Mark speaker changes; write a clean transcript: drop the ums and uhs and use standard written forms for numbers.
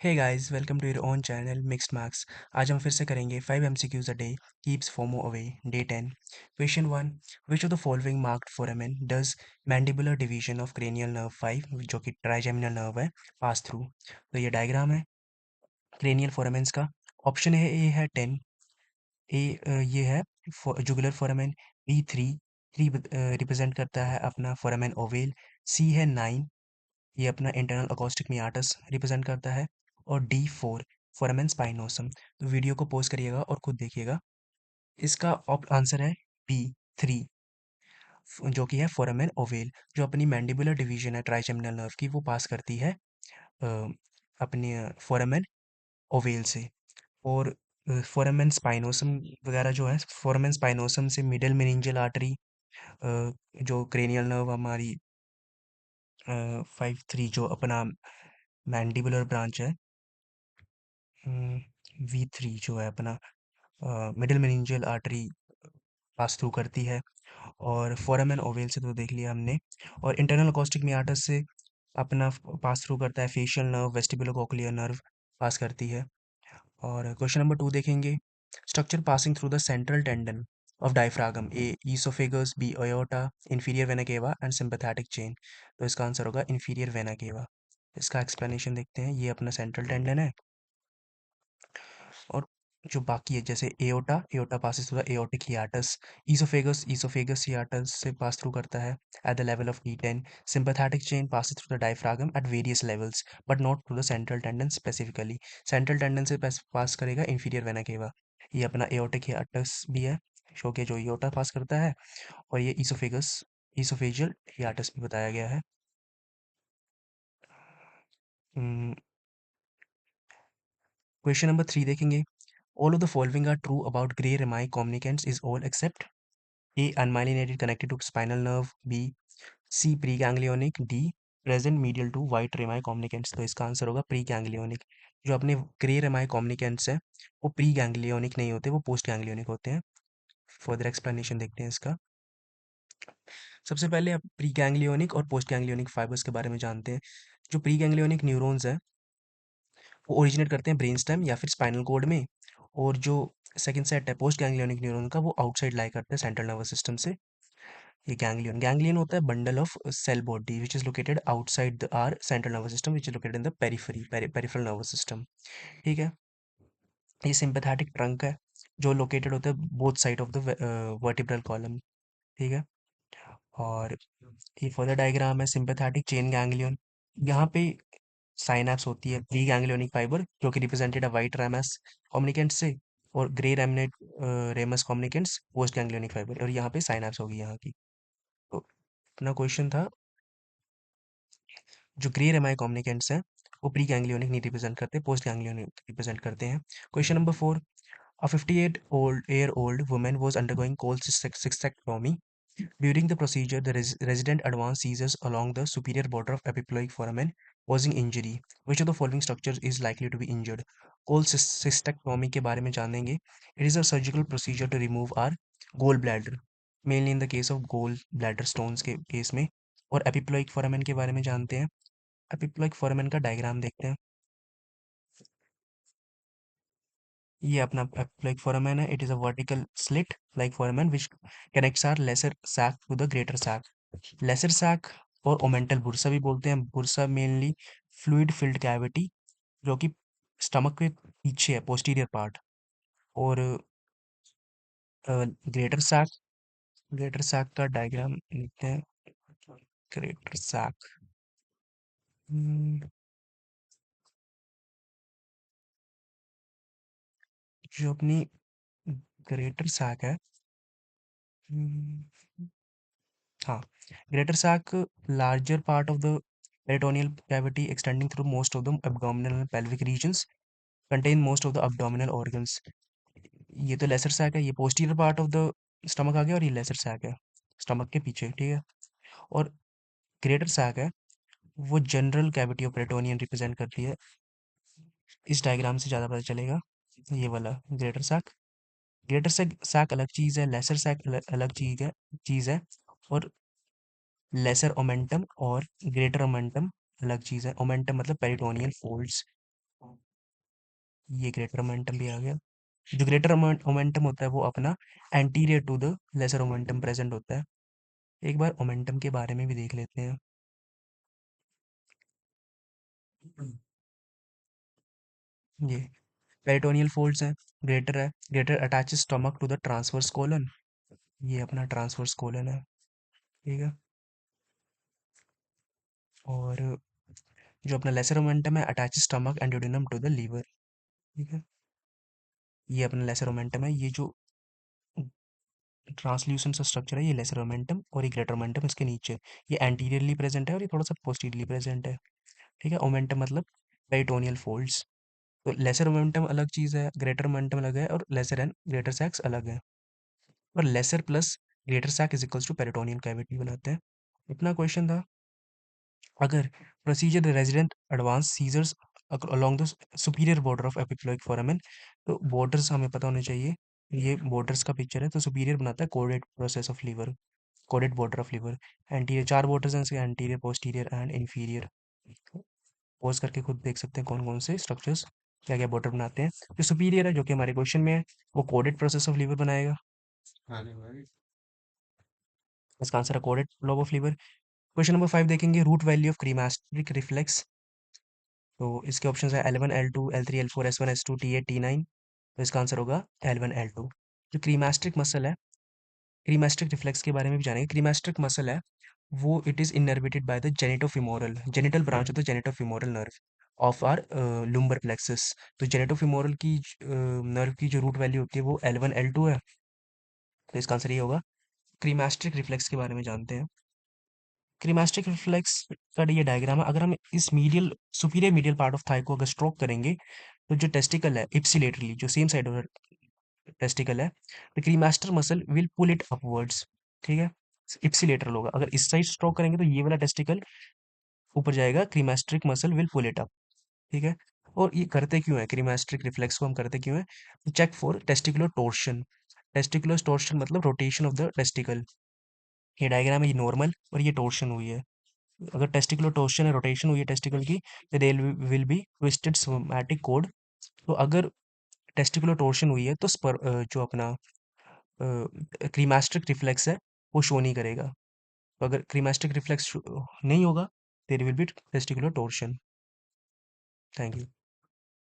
Speaker 1: Hey guys welcome to your own channel mixed marks. आज हम फिर से करेंगे 5 MCQs a day keeps FOMO away day 10। Question 1, which of the following marked foramen does mandibular division of cranial nerve 5 जो कि trigeminal nerve है pass through. तो ये डायग्राम है क्रेनियल फोरामेन्स का। ऑप्शन है ए है 10, ये है जुगुलर फोरामेन। बी 3 रिप्रेजेंट करता है अपना फोरामेन ओवेल। सी है 9, ये अपना इंटरनल अकोस्टिक मियाटस रिप्रेजेंट करता है। और D4 फोरामेन स्पाइनोसम। तो वीडियो को पॉज करिएगा और खुद देखिएगा। इसका आंसर है B3 जो कि है फोरामेन ओवेल, जो अपनी मैंडिबुलर डिवीजन है ट्राइजेमिनल नर्व की, वो पास करती है अ, अपने फोरामेन ओवेल से। और फोरामेन स्पाइनोसम वगैरह जो है, फोरामेन स्पाइनोसम से मिडल मेनिंजियल आर्टरी, जो क्रेनियल नर्व हमारी 5-3 जो अपना मैंडिबुलर ब्रांच है, V3 जो है अपना middle meningeal artery pass through करती है। और फोरामेन ओवेल से तो देख लिया हमने। और इंटरनल अकोस्टिक मियाटस से अपना पास थ्रू करता है facial nerve, vestibulocochlear nerve pass करती है। और क्वेश्चन नंबर 2 देखेंगे। Structure passing through the central tendon of diaphragm, A oesophagus, B aorta, inferior vena cava and sympathetic chain. तो इसका आंसर होगा इंफीरियर वेना केवा। इसका एक्सप्लेनेशन देखते हैं। ये अपना सेंट्रल टेंडन है। और जो बाकी है, जैसे aorta, aorta passes through the aortic हियाटस। Oesophagus, oesophagus हियाटस से पास थ्रू करता है at the level of D10। Sympathetic chain passes through the diaphragm at various levels but not through the central tendon specifically. Central tendon से पास करेगा inferior vena केवा। ये अपना aortic हियाटस भी है, शो के जो एओर्टा पास करता है। और ये ईसोफेगस, ईसोफेजियल हियाटस भी बताया गया है। क्वेश्चन नंबर 3 देखेंगे। All of the following are true about grey rami communicantes is all except A. Unmyelinated connected to spinal nerve. B. C. Preganglionic. D. Present medial to white rami communicants। तो इसका answer होगा प्रीगैंग्लियोनिक। जो अपने grey rami कॉम्युनिकेंट्स हैं वो प्रीगैंग्लियोनिक नहीं होते, वो पोस्ट गैंग्लियोनिक होते हैं। फर्दर एक्सप्लेनेशन देखते हैं इसका। सबसे पहले आप प्रीगैंग्लियोनिक और पोस्ट गैंग्लियोनिक फाइबर्स के बारे में जानते हैं। जो प्रीगैंग्लियोनिक न्यूरॉन्स हैं वो ओरिजिनेट करते हैं ब्रेन स्टेम या फिर स्पाइनल कोड में। और जो सेकंड सेट है पोस्ट गैंग्लियोनिक न्यूरॉन का, वो आउटसाइड लाई करते हैं सेंट्रल नर्वस सिस्टम से। ये गैंग्लियन, गैंग्लियन होता है bundle of cell body which is located outside the or central nervous system which is located in the periphery, peripheral nervous system. ठीक है। ये सिंपैथेटिक ट्रंक है जो लोकेटेड होता है both side of the vertebral column. ठीक है। और ये फर्दर डायग्राम है सिंपैथेटिक चेन गैंग्लियन। यहाँ पे साइनैप्स होती है प्री गैंग्लियोनिक फाइबर जो कि रिप्रेजेंटेड है वाइट रैमस कम्युनिकेंट से। और ग्रे रैमनेट ramus communicantes postganglionic fibre, और यहाँ पे साइनैप्स होगी यहाँ की। तो अपना क्वेश्चन था, जो ग्रे रेमाई कम्युनिकेंट्स हैं वो प्री गैंग्लियोनिक नहीं रिप्रेजेंट करते, पोस्ट गैंग्लियोनिक रिप्रेजेंट करते हैं। Question number 4, a 58-year-old woman was undergoing cholecystectomy. During the procedure, the resident advanced seizures along the superior border of epiploic foramen, causing injury. Which of the following structures is likely to be injured? Cholecystectomy के बारे में जानेंगे। It is a surgical procedure to remove our gallbladder, mainly in the case of gallbladder stones के case में। और epiploic foramen के बारे में जानते हैं। एपिप्लॉइक फोरामेन का डायग्राम देखते हैं। ये अपना एपिप्लॉइक फोरामेन है। It is a vertical slit like foramen which connects our lesser sac to the greater sac. Lesser sac और ओमेंटल बुरसा भी बोलते हैं। Bursa mainly fluid filled cavity जो कि स्टमक के पीछे है, पोस्टीरियर पार्ट। और ग्रेटर सैक, ग्रेटर सैक का डायग्राम देखते हैं। ग्रेटर सैक, जो अपनी ग्रेटर सैक है, हाँ, greater sac, larger part of the peritoneal cavity extending through most of the abdominal and pelvic regions, contain most of the abdominal organs। ये तो laser sac है, ये posterior part of the stomach आ गया, और ये लेसर सैक है stomach के पीछे। ठीक है। और ग्रेटर सैक है, वो general cavity of peritoneum represent करती है। इस डायग्राम से ज़्यादा पता चलेगा। ये वाला ग्रेटर सैक, ग्रेटर सैक अलग चीज़ है, लेसर सैक अलग चीज़ है। और लेसर ओमेंटम और ग्रेटर ओमेंटम अलग चीज़ है। ओमेंटम मतलब पेरिटोनियल फोल्ड्स। ये ग्रेटर मोमेंटम भी आ गया। जो ग्रेटर मोमेंटम होता है वो अपना anterior to the lesser omentum present होता है। एक बार मोमेंटम के बारे में भी देख लेते हैं। ये पेरिटोनियल फोल्ड्स है, greater attaches stomach to the transverse colon. ये अपना ट्रांसवर्स कोलन है, ठीक है। और जो अपना लेसर मोमेंटम है attaches stomach and duodenum to the liver, ठीक है। ये अपना लेसर मोमेंटम है, ये जो ट्रांसल्यूसेंट सा स्ट्रक्चर है ये लेसर मोमेंटम, और ये ग्रेटर मोमेंटम इसके नीचे। ये एंटीरियरली प्रेजेंट है और ये थोड़ा सा पोस्टीरियरली प्रेजेंट है, ठीक है। मोमेंटम मतलब पेरिटोनियल फोल्ड्स। तो लेसर मोमेंटम अलग चीज़ है, ग्रेटर मोमेंटम अलग है, और लेसर एंड ग्रेटर सैक्स अलग है। और lesser plus greater sac is equals to peritoneal cavity बनाते हैं। इतना क्वेश्चन था। अगर procedure the resident advance scissors along the superior border of epiploic foramen, तो बॉर्डर्स हमें पता होने चाहिए। ये बॉर्डर्स का पिक्चर है, तो सुपीरियर बनाता है caudate process of liver, caudate border of liver. Anterior चार बॉर्डर्स हैं इसके, anterior, posterior and inferior. Pause करके खुद देख सकते हैं कौन कौन से स्ट्रक्चर्स क्या क्या बॉर्डर बनाते हैं। जो सुपीरियर है, जो कि हमारे क्वेश्चन में है, वो कोडेड प्रोसेस ऑफ लीवर बनाएगा। इसका आंसर है caudate lobe of liver. Question number 5 देखेंगे, root value of cremasteric reflex. तो इसके ऑप्शन है L1 L2 L3 L4 S1 S2 T8 T9। तो इसका आंसर होगा L1 L2। जो क्रीमास्ट्रिक मसल है, क्रीमास्ट्रिक रिफ्लेक्स के बारे में भी जानेंगे। क्रीमास्ट्रिक मसल है वो it is innervated by the genitofemoral, genital branch of the genitofemoral nerve of our lumbar plexus. तो जेनिटोफिमोरल की नर्व की जो रूट वैल्यू होती है वो L1 L2 है। तो इसका आंसर ये होगा। क्रीमास्ट्रिक रिफ्लेक्स के बारे में जानते हैं। क्रीमास्ट्रिक रिफ्लेक्स का ये डायग्राम है। अगर हम इस medial superior medial part of thigh को अगर स्ट्रोक करेंगे, तो जो टेस्टिकल है इप्सिलेटरली, जो सेम साइड ऑफ टेस्टिकल है, the cremaster muscle will pull it upwards, ठीक है। इप्सिलेटरल होगा। अगर इस साइड स्ट्रोक करेंगे तो ये वाला टेस्टिकल ऊपर जाएगा, cremasteric muscle will pull it up, ठीक है। और ये करते क्यों है, क्रीमास्ट्रिक रिफ्लेक्स को हम करते क्यों है? Check for testicular torsion. Testicular torsion मतलब रोटेशन ऑफ द टेस्टिकल। ये डायग्राम है, ये नॉर्मल और ये टोर्शन हुई है। अगर टेस्टिकुलर टोर्शन है, रोटेशन हुई है टेस्टिकल की, तो there will be twisted spermatic cord. तो अगर टेस्टिकुलर टोर्शन हुई है तो जो अपना क्रीमास्ट्रिक रिफ्लेक्स है वो शो नहीं करेगा। तो अगर क्रीमास्ट्रिक रिफ्लेक्स नहीं होगा, there will be testicular torsion. Thank you.